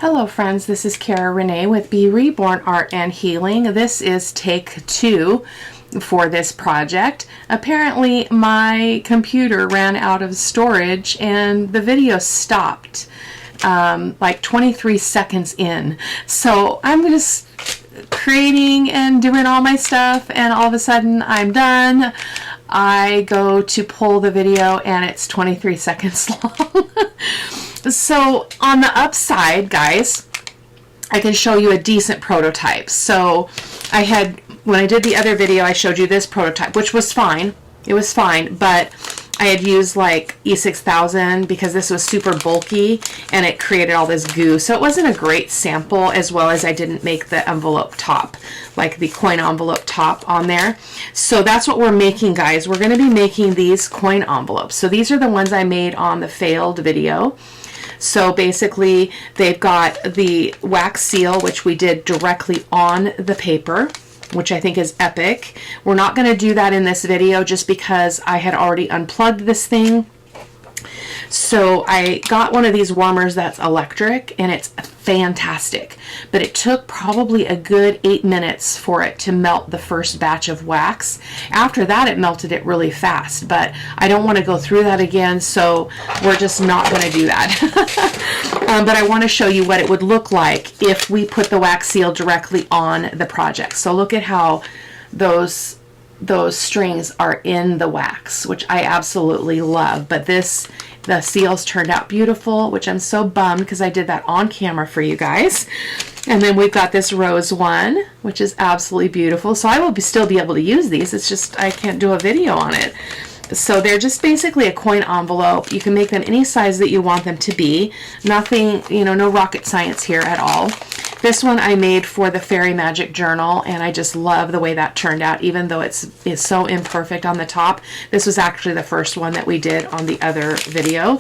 Hello friends, this is Cara-Renee with B.Reborn Art and Healing. This is take 2 for this project. Apparently my computer ran out of storage and the video stopped like 23 seconds in. So I'm just creating and doing all my stuff, and all of a sudden I'm done. I go to pull the video and it's 23 seconds long. So on the upside, guys, I can show you a decent prototype. So when I did the other video, I showed you this prototype, which was fine. It was fine, but I had used like E6000 because this was super bulky and it created all this goo. So it wasn't a great sample, as well as I didn't make the envelope top, like the coin envelope top on there. So that's what we're making, guys. We're going to be making these coin envelopes. So these are the ones I made on the failed video. So basically they've got the wax seal, which we did directly on the paper, which I think is epic. We're not going to do that in this video just because I had already unplugged this thing. So I got one of these warmers that's electric and it's fantastic, but it took probably a good 8 minutes for it to melt the first batch of wax. After that it melted it really fast, but I don't want to go through that again, so we're just not going to do that. But I want to show you what it would look like if we put the wax seal directly on the project. So look at how those strings are in the wax, which I absolutely love. But the seals turned out beautiful, which I'm so bummed because I did that on camera for you guys. And then we've got this rose one, which is absolutely beautiful. So I will still be able to use these. It's just I can't do a video on it. So they're just basically a coin envelope. You can make them any size that you want them to be. Nothing, no rocket science here at all. This one I made for the Fairy Magic Journal, and I just love the way that turned out, even though it's so imperfect on the top. This was actually the first one that we did on the other video.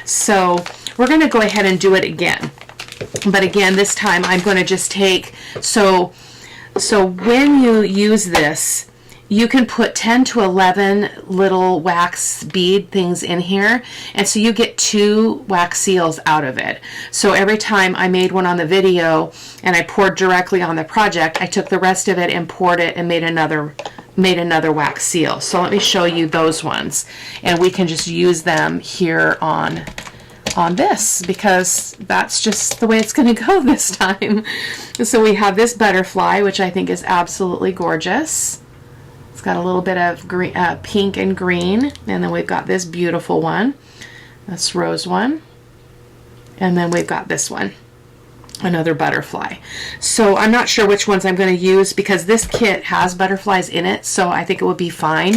So we're going to go ahead and do it again. But again, this time I'm going to just take, so when you use this, you can put 10 to 11 little wax bead things in here, and so you get 2 wax seals out of it. So every time I made one on the video and I poured directly on the project, I took the rest of it and poured it and made another wax seal. So let me show you those ones, and we can just use them here on this, because that's just the way it's going to go this time. So we have this butterfly, which I think is absolutely gorgeous. It's got a little bit of green, pink and green, and then we've got this beautiful one. That's rose one. And then we've got this one, another butterfly. So I'm not sure which ones I'm going to use because this kit has butterflies in it, so I think it would be fine.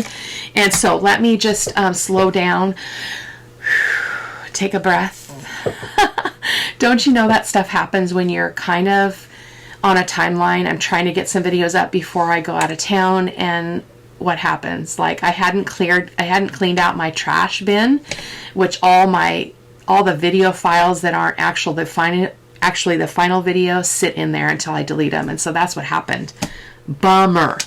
And so let me just slow down, take a breath. Don't you know that stuff happens when you're kind of on a timeline? I'm trying to get some videos up before I go out of town, and what happens? Like I hadn't cleaned out my trash bin, which all the video files that aren't actually the final video sit in there until I delete them, and so that's what happened. Bummer.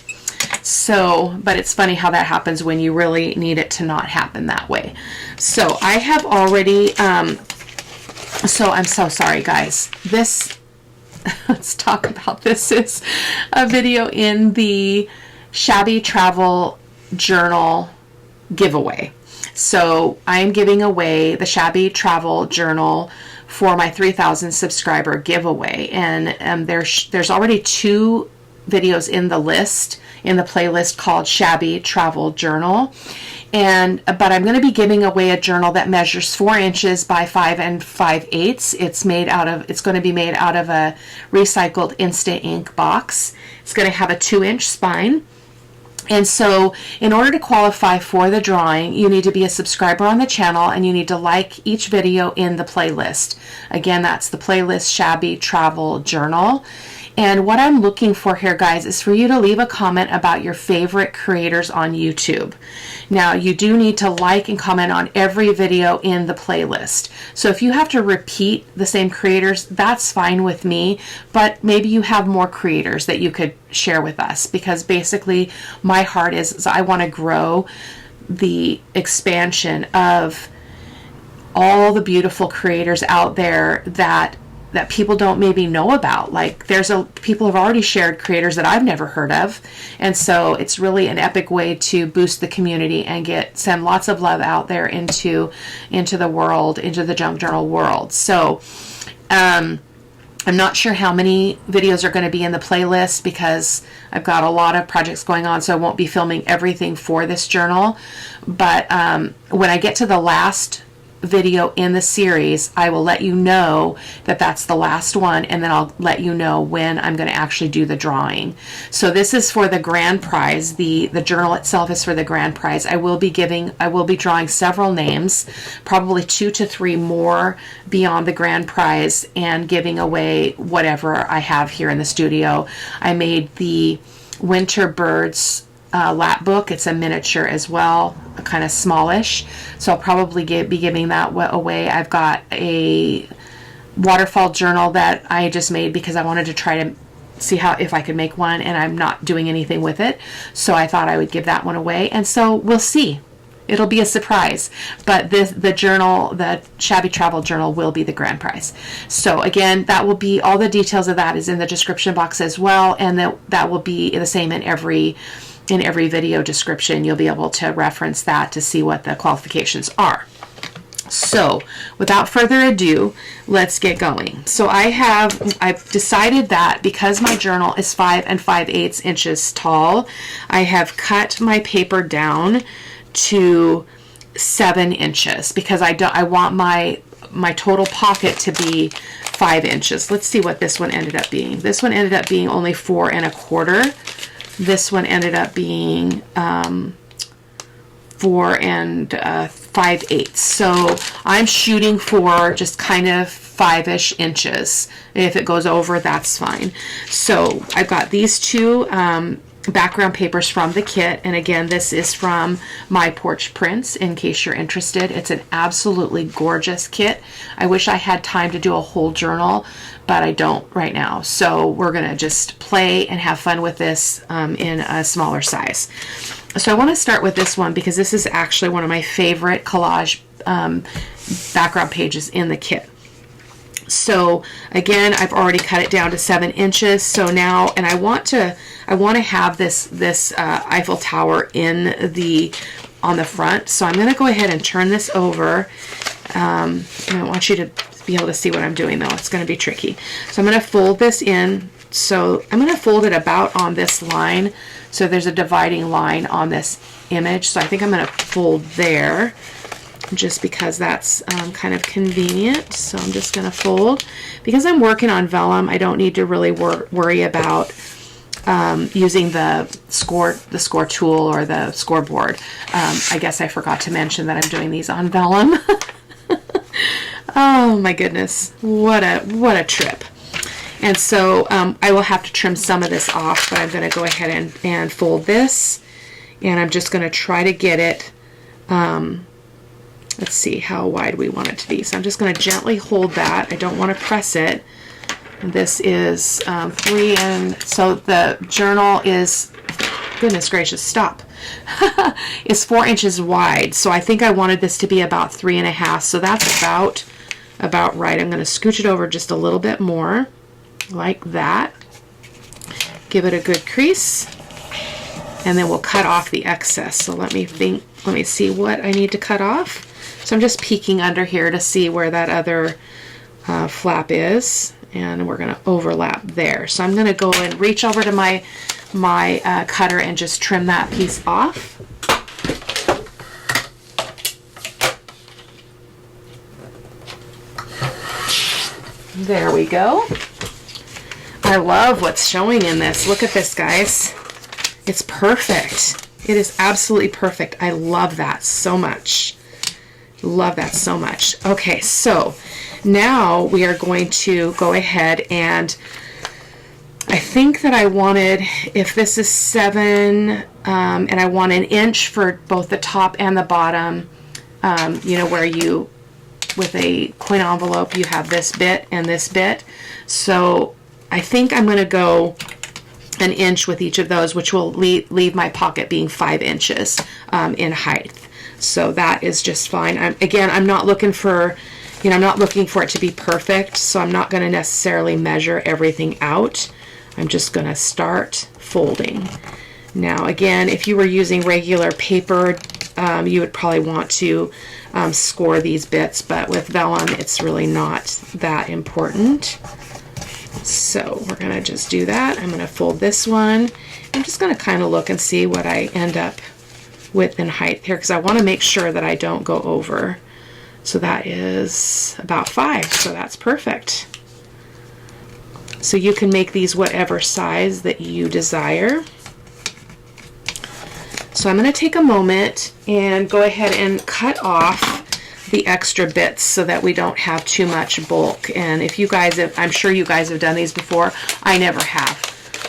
So, but it's funny how that happens when you really need it to not happen that way. So I have already so I'm so sorry, guys. Let's talk about this. Is a video in the Shabby Travel Journal giveaway. So I'm giving away the Shabby Travel Journal for my 3,000 subscriber giveaway, and there's already 2 videos in the playlist called Shabby Travel Journal. But I'm going to be giving away a journal that measures 4 inches by 5 5/8. It's going to be made out of a recycled Insta Ink box. It's going to have a 2-inch spine. And so in order to qualify for the drawing, you need to be a subscriber on the channel, and you need to like each video in the playlist. Again, that's the playlist Shabby Travel Journal. And what I'm looking for here, guys, is for you to leave a comment about your favorite creators on YouTube. Now, you do need to like and comment on every video in the playlist. So if you have to repeat the same creators, that's fine with me, but maybe you have more creators that you could share with us, because basically my heart is I want to grow the expansion of all the beautiful creators out there that that people don't maybe know about. Like people have already shared creators that I've never heard of, and so it's really an epic way to boost the community and send lots of love out there into the world, into the junk journal world. So I'm not sure how many videos are going to be in the playlist because I've got a lot of projects going on, so I won't be filming everything for this journal. But when I get to the last video in the series, I will let you know that that's the last one, and then I'll let you know when I'm going to actually do the drawing. So this is for the grand prize. The journal itself is for the grand prize. I will be drawing several names, probably 2 to 3 more beyond the grand prize, and giving away whatever I have here in the studio. I made the Winter Birds lap book. It's a miniature as well, kind of smallish, so I'll probably be giving that away. I've got a waterfall journal that I just made because I wanted to try to see if I could make one, and I'm not doing anything with it, so I thought I would give that one away, and so we'll see. It'll be a surprise, but the journal, the Shabby Travel Journal, will be the grand prize. So again, that will be, all the details of that is in the description box as well, and that will be the same in every video description. You'll be able to reference that to see what the qualifications are. So without further ado, let's get going. So I've decided that because my journal is 5 5/8 inches tall, I have cut my paper down to 7 inches because I want my total pocket to be 5 inches. Let's see what this one ended up being. This one ended up being only 4 1/4. This one ended up being 4 5/8. So I'm shooting for just kind of 5-ish inches. If it goes over, that's fine. So I've got these 2 background papers from the kit, and again, this is from My Porch Prints, in case you're interested. It's an absolutely gorgeous kit. I wish I had time to do a whole journal, but I don't right now, so we're gonna just play and have fun with this in a smaller size. So I want to start with this one because this is actually one of my favorite collage background pages in the kit. So again, I've already cut it down to 7 inches. So now, and I want to have this Eiffel Tower on the front. So I'm going to go ahead and turn this over. And I want you to be able to see what I'm doing, though. It's going to be tricky. So I'm going to fold this in. So I'm going to fold it about on this line. So there's a dividing line on this image. So I think I'm going to fold there, just because that's kind of convenient. So I'm just going to fold. Because I'm working on vellum, I don't need to really worry about using the score tool or the scoreboard. I guess I forgot to mention that I'm doing these on vellum. Oh my goodness, what a trip. And so I will have to trim some of this off, but I'm going to go ahead and fold this, and I'm just going to try to get it, let's see how wide we want it to be. So I'm just going to gently hold that. I don't want to press it. This is 3, and so the journal is, goodness gracious, stop, is 4 inches wide. So I think I wanted this to be about 3 1/2. So that's about right. I'm going to scooch it over just a little bit more, like that. Give it a good crease, and then we'll cut off the excess. So let me see what I need to cut off. So I'm just peeking under here to see where that other flap is, and we're going to overlap there. So I'm going to go and reach over to my cutter and just trim that piece off. There we go. I love what's showing in this. Look at this, guys. It's perfect. It is absolutely perfect. I love that so much. Love that so much. Okay, so now we are going to go ahead, and I think that I wanted, if this is 7, and I want 1 inch for both the top and the bottom, you know, where you, with a coin envelope, you have this bit and this bit. So I think I'm going to go 1 inch with each of those, which will leave my pocket being 5 inches in height. So that is just fine. I'm not looking for, you know, I'm not looking for it to be perfect, so I'm not going to necessarily measure everything out. I'm just going to start folding. Now again, if you were using regular paper, you would probably want to score these bits, but with vellum it's really not that important. So we're going to just do that. I'm going to fold this one. I'm just going to kind of look and see what I end up with in height here, because I want to make sure that I don't go over. So that is about 5, so that's perfect. So you can make these whatever size that you desire. So I'm going to take a moment and go ahead and cut off the extra bits so that we don't have too much bulk. And if you guys have, I'm sure you guys have done these before. I never have.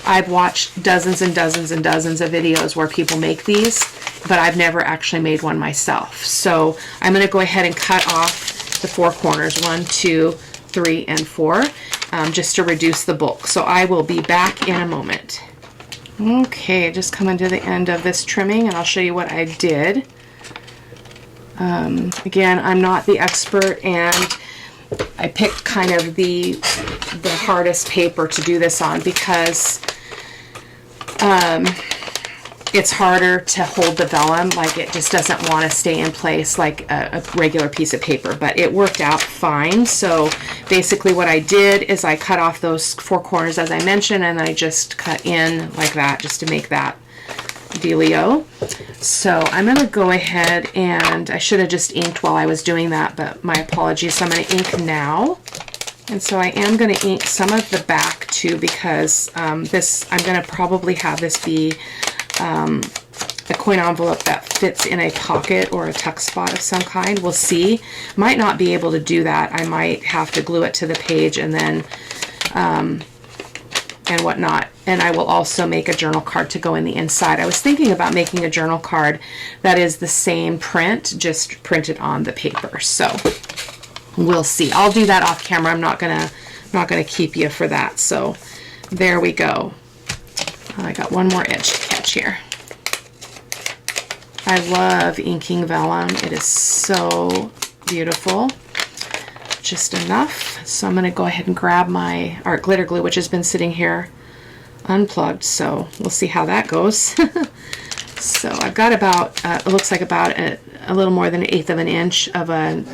I've watched dozens and dozens and dozens of videos where people make these, but I've never actually made one myself. So I'm going to go ahead and cut off the 4 corners, 1, 2, 3, and 4, just to reduce the bulk. So I will be back in a moment. Okay, just coming to the end of this trimming, and I'll show you what I did. Again, I'm not the expert, and I picked kind of the hardest paper to do this on because it's harder to hold the vellum. Like, it just doesn't want to stay in place like a regular piece of paper, but it worked out fine. So basically what I did is I cut off those 4 corners as I mentioned, and I just cut in like that just to make that dealio. So I'm going to go ahead, and I should have just inked while I was doing that, but my apologies. So I'm going to ink now. And so I am going to ink some of the back too, because I'm going to probably have this be a coin envelope that fits in a pocket or a tuck spot of some kind. We'll see. Might not be able to do that. I might have to glue it to the page and then and whatnot. And I will also make a journal card to go in the inside. I was thinking about making a journal card that is the same print, just printed on the paper. So we'll see. I'll do that off camera. I'm not gonna keep you for that. So there we go. I got one more edge to catch here. I love inking vellum. It is so beautiful. Just enough. So I'm going to go ahead and grab my art glitter glue, which has been sitting here unplugged. So we'll see how that goes. So I've got about, it looks like about a little more than 1/8 of an inch of a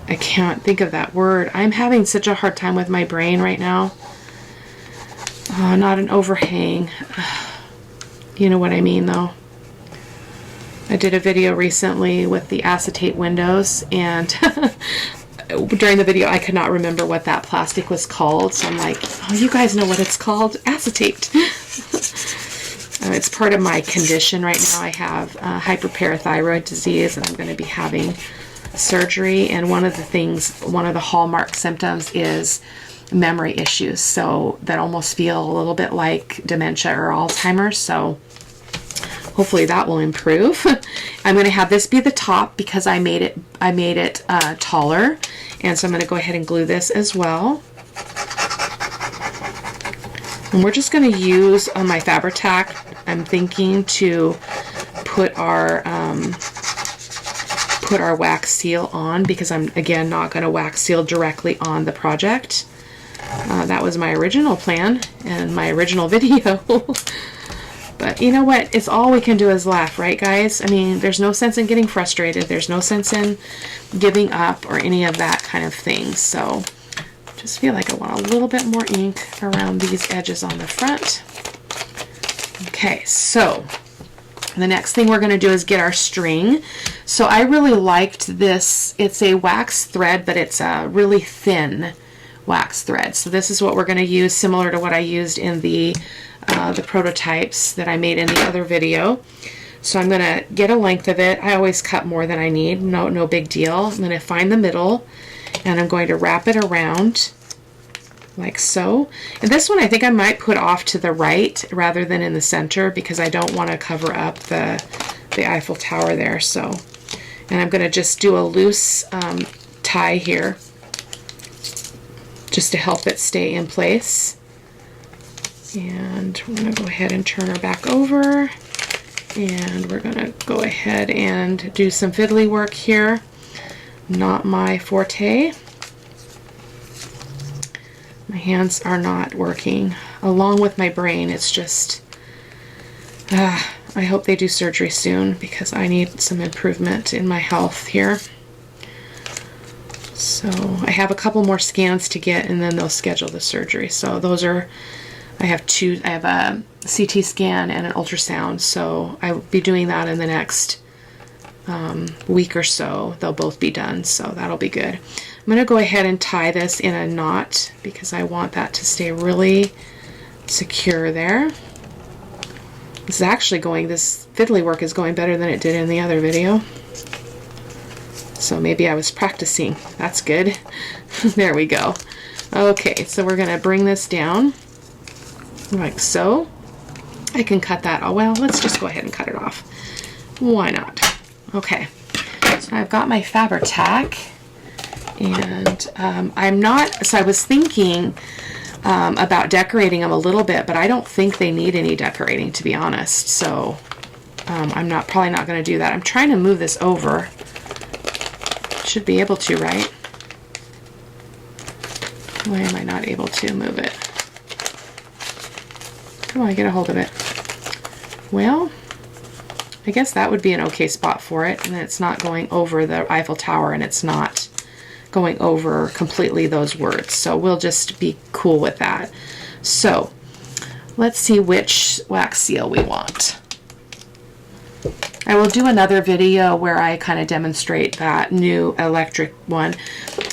I can't think of that word. I'm having such a hard time with my brain right now. Oh, not an overhang. You know what I mean, though. I did a video recently with the acetate windows, and during the video I could not remember what that plastic was called. So I'm like, oh, you guys know what it's called? Acetate. It's part of my condition right now. I have hyperparathyroid disease, and I'm going to be having surgery, and one of the hallmark symptoms is memory issues, so that almost feel a little bit like dementia or Alzheimer's. So hopefully that will improve. I'm going to have this be the top because I made it taller, and so I'm going to go ahead and glue this as well. And we're just going to use on my Fabri-Tac, I'm thinking to put our wax seal on, because I'm again not going to wax seal directly on the project. That was my original plan and my original video. But you know what? It's all we can do is laugh, right, guys? I mean, there's no sense in getting frustrated. There's no sense in giving up or any of that kind of thing. So just feel like I want a little bit more ink around these edges on the front. Okay, so the next thing we're going to do is get our string. So I really liked this. It's a wax thread, but it's a really thin wax thread. So this is what we're going to use, similar to what I used in the prototypes that I made in the other video. So I'm going to get a length of it. I always cut more than I need. No big deal. I'm going to find the middle, and I'm going to wrap it around like so. And this one I think I might put off to the right rather than in the center, because I don't want to cover up the Eiffel Tower there. So, and I'm going to just do a loose tie here just to help it stay in place. And we're going to go ahead and turn her back over, And we're going to go ahead and do some fiddly work here. Not my forte. My hands are not working. Along with my brain, it's just... I hope they do surgery soon because I need some improvement in my health here. So I have a couple more scans to get and then they'll schedule the surgery. So those are, I have a CT scan and an ultrasound. So I will be doing that in the next week or so. They'll both be done. So that'll be good. I'm going to go ahead and tie this in a knot because I want that to stay really secure there. This is actually going, this fiddly work is going better than it did in the other video. So maybe I was practicing. That's good. There we go. Okay, so we're going to bring this down like so. I can cut that. Oh, well, let's just go ahead and cut it off. Why not? Okay, so I've got my Fabri-Tac, and I was thinking about decorating them a little bit, but I don't think they need any decorating, to be honest. So I'm probably not going to do that. I'm trying to move this over. Should be able to, right? Why am I not able to move it? Come on, get a hold of it. Well, I guess that would be an okay spot for it, and it's not going over the Eiffel Tower, and it's not going over completely those words. So we'll just be cool with that. So let's see which wax seal we want. I will do another video where I kind of demonstrate that new electric one.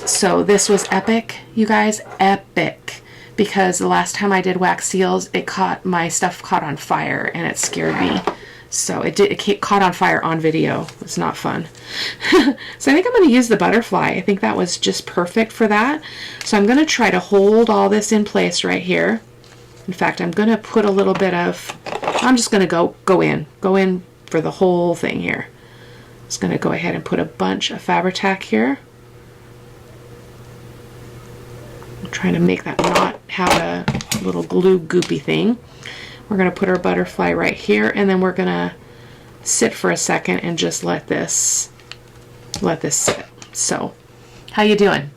So this was epic, you guys, epic. Because the last time I did wax seals, my stuff caught on fire and it scared me. So it caught on fire on video. It's not fun. So I think I'm going to use the butterfly. I think that was just perfect for that. So I'm going to try to hold all this in place right here. In fact, I'm going to put a little bit of, I'm just going to go in for the whole thing here. I'm just going to go ahead and put a bunch of Fabri-Tac here. I'm trying to make that not have a little glue goopy thing. We're going to put our butterfly right here, and then we're going to sit for a second and just let this sit. So, how you doing?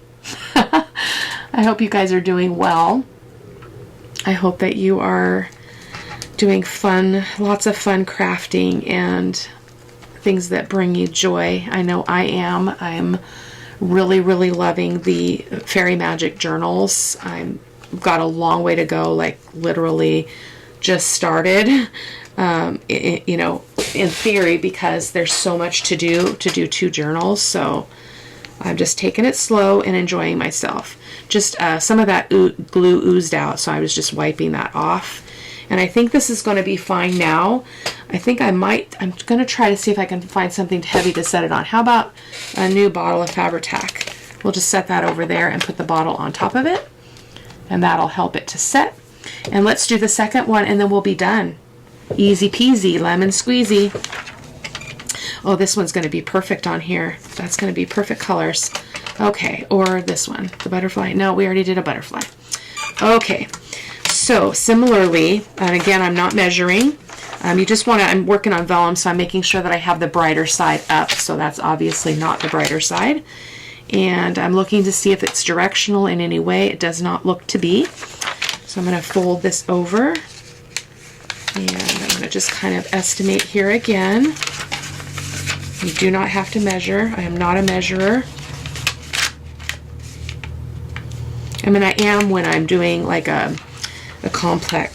I hope you guys are doing well. I hope that you are doing lots of fun crafting and things that bring you joy. I know I am. I'm really, really loving the Fairy Magic journals. I've got a long way to go, like literally just started, you know, in theory, because there's so much to do 2 journals. So I'm just taking it slow and enjoying myself. Just some of that glue oozed out, so I was just wiping that off. And I think this is going to be fine now. I think I'm going to try to see if I can find something heavy to set it on. How about a new bottle of Fabri-Tac? We'll just set that over there and put the bottle on top of it. And that'll help it to set. And let's do the second one and then we'll be done. Easy peasy, lemon squeezy. Oh, this one's going to be perfect on here. That's going to be perfect colors. Okay, or this one, the butterfly. No, we already did a butterfly. Okay. So similarly, and again, I'm not measuring. You just want to, I'm working on vellum, so I'm making sure that I have the brighter side up. So that's obviously not the brighter side. And I'm looking to see if it's directional in any way. It does not look to be. So I'm going to fold this over. And I'm going to just kind of estimate here again. You do not have to measure. I am not a measurer. I mean, I am when I'm doing like a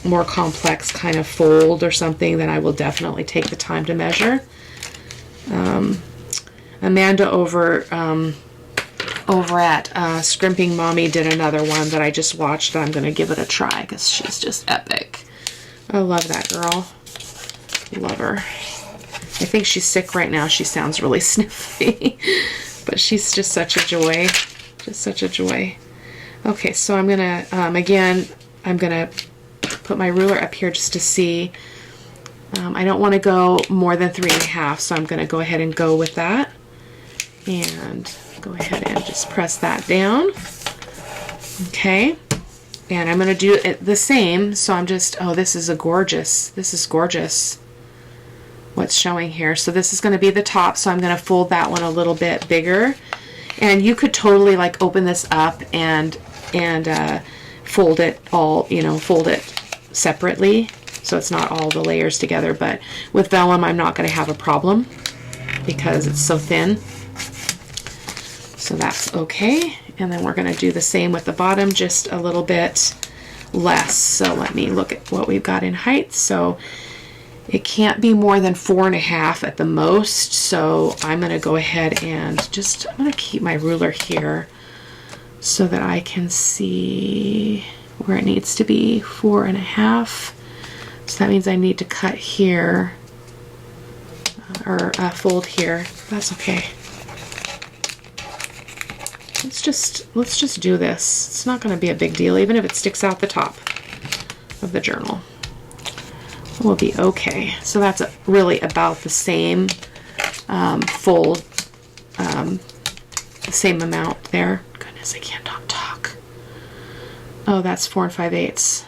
more complex kind of fold or something, then I will definitely take the time to measure. Amanda over at Scrimping Mommy did another one that I just watched. I'm going to give it a try because she's just epic. I love that girl. Love her. I think she's sick right now. She sounds really sniffly, but she's just such a joy. Just such a joy. Okay, so I'm going to, again, I'm going to put my ruler up here just to see. I don't want to go more than 3.5, so I'm going to go ahead and go with that. And go ahead and just press that down. Okay. And I'm going to do it the same. So I'm just, oh, this is gorgeous. what's showing here. So this is going to be the top, so I'm going to fold that one a little bit bigger. And you could totally like open this up and fold it all, you know, fold it separately so it's not all the layers together. But with vellum, I'm not going to have a problem because it's so thin. So that's okay. And then we're going to do the same with the bottom, just a little bit less. So let me look at what we've got in height. So it can't be more than 4.5 at the most. So I'm going to go ahead and I'm going to keep my ruler here so that I can see where it needs to be, 4.5. So that means I need to cut here, or fold here. That's okay. Let's just do this. It's not going to be a big deal, even if it sticks out the top of the journal. We'll be okay. So that's really about the same fold, the same amount there. Goodness, I can't talk. Oh, that's 4 5/8.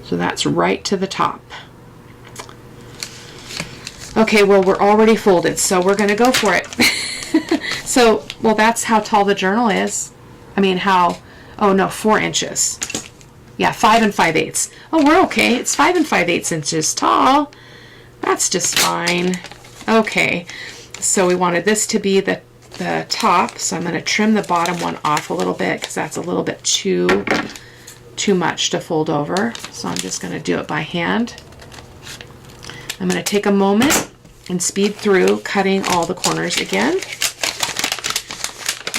So that's right to the top. Okay, well, we're already folded, so we're going to go for it. So, well, that's how tall the journal is. I mean, oh no, 4 inches. Yeah, 5 5/8. Oh, we're okay. It's 5 5/8 inches tall. That's just fine. Okay, so we wanted this to be the top, so I'm going to trim the bottom one off a little bit because that's a little bit too much to fold over. So I'm just going to do it by hand. I'm going to take a moment and speed through cutting all the corners again.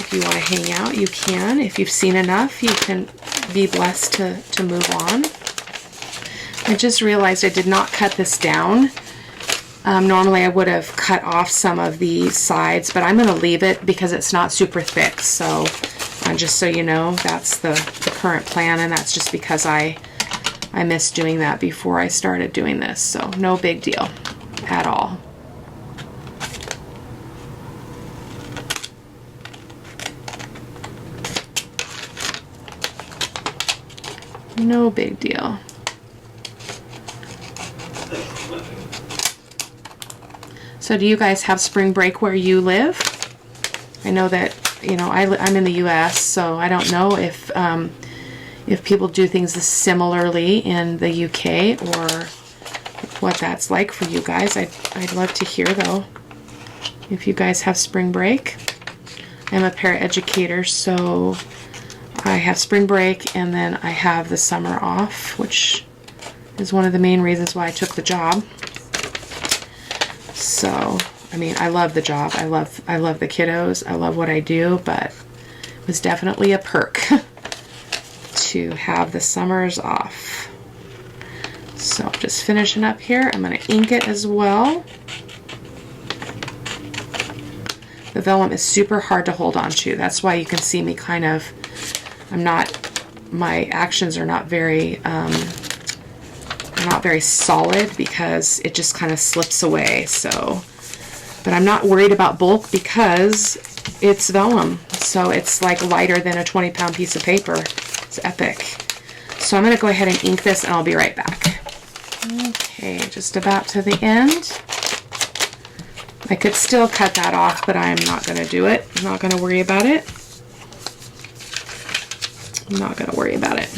If you want to hang out, you can. If you've seen enough, you can be blessed to move on. I just realized I did not cut this down. Normally I would have cut off some of the sides, but I'm going to leave it because it's not super thick. So just so you know, that's the current plan, and that's just because I missed doing that before I started doing this. So no big deal at all. No big deal. So do you guys have spring break where you live? I know that, you know, I'm in the US, so I don't know if people do things similarly in the UK or what that's like for you guys. I'd love to hear, though, if you guys have spring break. I'm a paraeducator, so I have spring break and then I have the summer off, which is one of the main reasons why I took the job. So, I mean, I love the job. I love the kiddos. I love what I do, but it was definitely a perk to have the summers off. So just finishing up here. I'm going to ink it as well. The vellum is super hard to hold on to. That's why you can see me kind of, my actions are not very solid because it just kind of slips away. So, but I'm not worried about bulk because it's vellum. So it's like lighter than a 20-pound piece of paper. It's epic. So I'm going to go ahead and ink this and I'll be right back. Okay, just about to the end. I could still cut that off, but I'm not going to do it. I'm not going to worry about it. I'm not going to worry about it.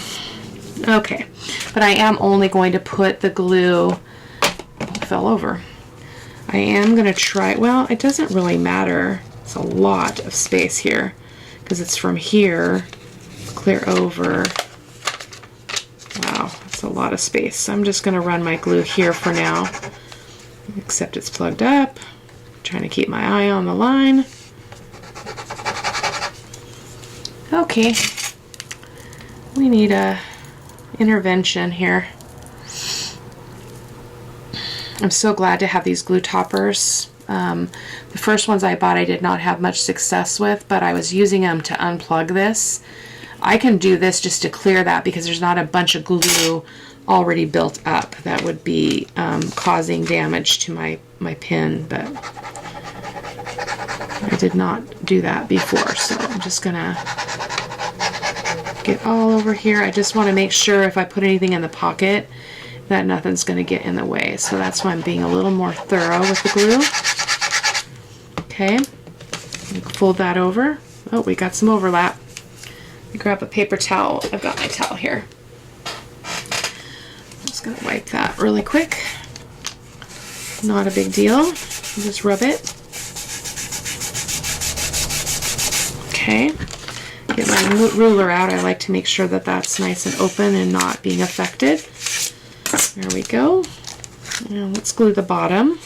Okay, but I am only going to put the glue, it fell over. I am going to try, well, it doesn't really matter. It's a lot of space here because it's from here clear over. Wow, that's a lot of space. So I'm just going to run my glue here for now, except it's plugged up. I'm trying to keep my eye on the line. Okay, we need a intervention here. I'm so glad to have these glue toppers. The first ones I bought I did not have much success with, but I was using them to unplug this. I can do this just to clear that because there's not a bunch of glue already built up that would be causing damage to my pin, but I did not do that before, so I'm just gonna get all over here. I just want to make sure if I put anything in the pocket that nothing's going to get in the way. So that's why I'm being a little more thorough with the glue. Okay, fold that over. Oh, we got some overlap. Let me grab a paper towel. I've got my towel here. I'm just going to wipe that really quick. Not a big deal. Just rub it. Okay. Get my ruler out. I like to make sure that that's nice and open and not being affected. There we go. Now let's glue the bottom.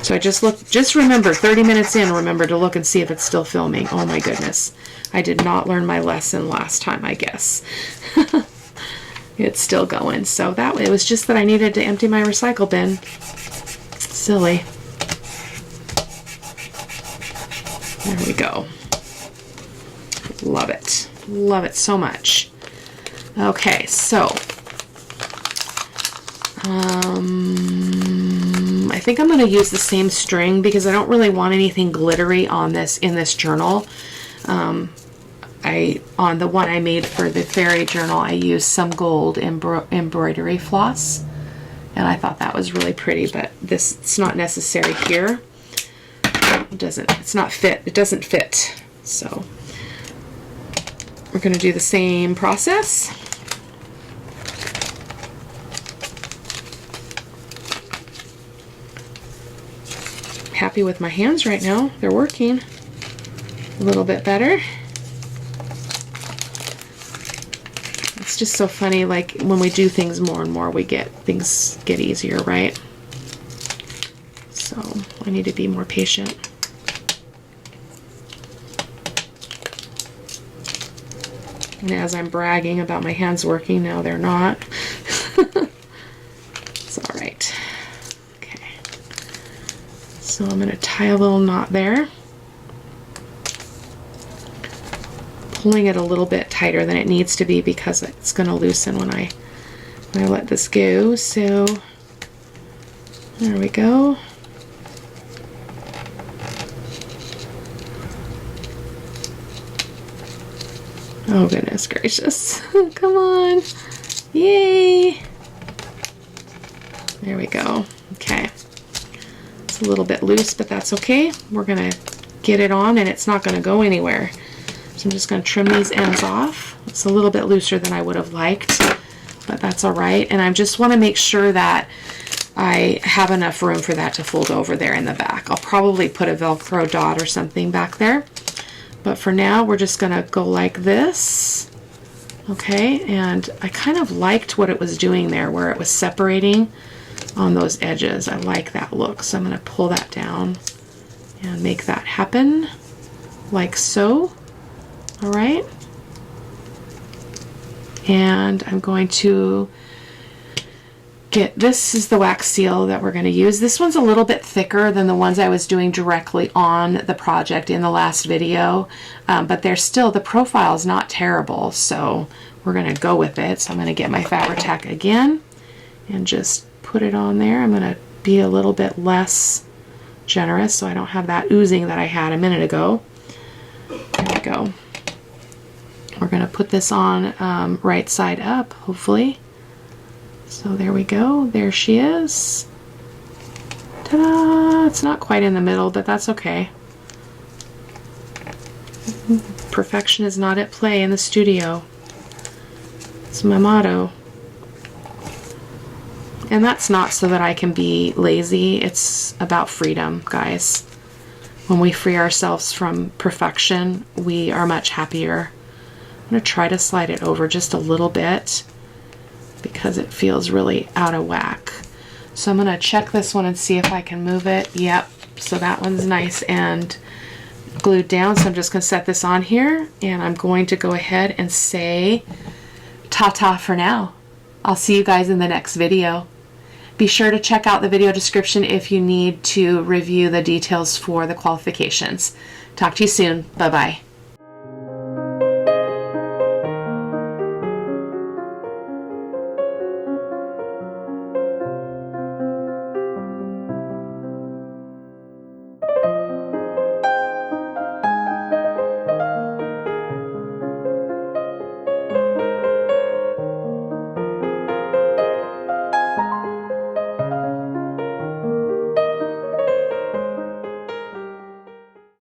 So I just remember 30 minutes in, remember to look and see if it's still filming. Oh my goodness. I did not learn my lesson last time, I guess. It's still going. So it was just that I needed to empty my recycle bin. Silly. There we go. Love it. Love it so much. Okay, so I think I'm going to use the same string because I don't really want anything glittery on this in this journal. On the one I made for the fairy journal, I used some gold embroidery floss, and I thought that was really pretty. But it's not necessary here. It doesn't fit. So we're going to do the same process. Happy with my hands right now. They're working a little bit better. It's just so funny, like when we do things more and more, things get easier, right? So I need to be more patient. And as I'm bragging about my hands working, now they're not. It's all right. Okay. So I'm going to tie a little knot there. Pulling it a little bit tighter than it needs to be because it's going to loosen when I let this go. So there we go. Oh goodness gracious. Come on. Yay. There we go. Okay. It's a little bit loose, but that's okay. We're going to get it on and it's not going to go anywhere. So I'm just going to trim these ends off. It's a little bit looser than I would have liked, but that's all right. And I just want to make sure that I have enough room for that to fold over there in the back. I'll probably put a Velcro dot or something back there. But for now, we're just going to go like this. Okay, and I kind of liked what it was doing there, where it was separating on those edges. I like that look. So I'm going to pull that down and make that happen like so. All right. And I'm going to this is the wax seal that we're going to use. This one's a little bit thicker than the ones I was doing directly on the project in the last video, but they're still, the profile is not terrible, so we're going to go with it. So I'm going to get my Fabri-Tac again and just put it on there. I'm going to be a little bit less generous so I don't have that oozing that I had a minute ago. There we go. We're going to put this on right side up, hopefully. So there we go. There she is. Ta-da! It's not quite in the middle, but that's okay. Perfection is not at play in the studio. It's my motto. And that's not so that I can be lazy. It's about freedom, guys. When we free ourselves from perfection, we are much happier. I'm going to try to slide it over just a little bit because it feels really out of whack. So I'm going to check this one and see if I can move it. Yep, so that one's nice and glued down. So I'm just going to set this on here and I'm going to go ahead and say ta-ta for now. I'll see you guys in the next video. Be sure to check out the video description if you need to review the details for the qualifications. Talk to you soon. Bye-bye.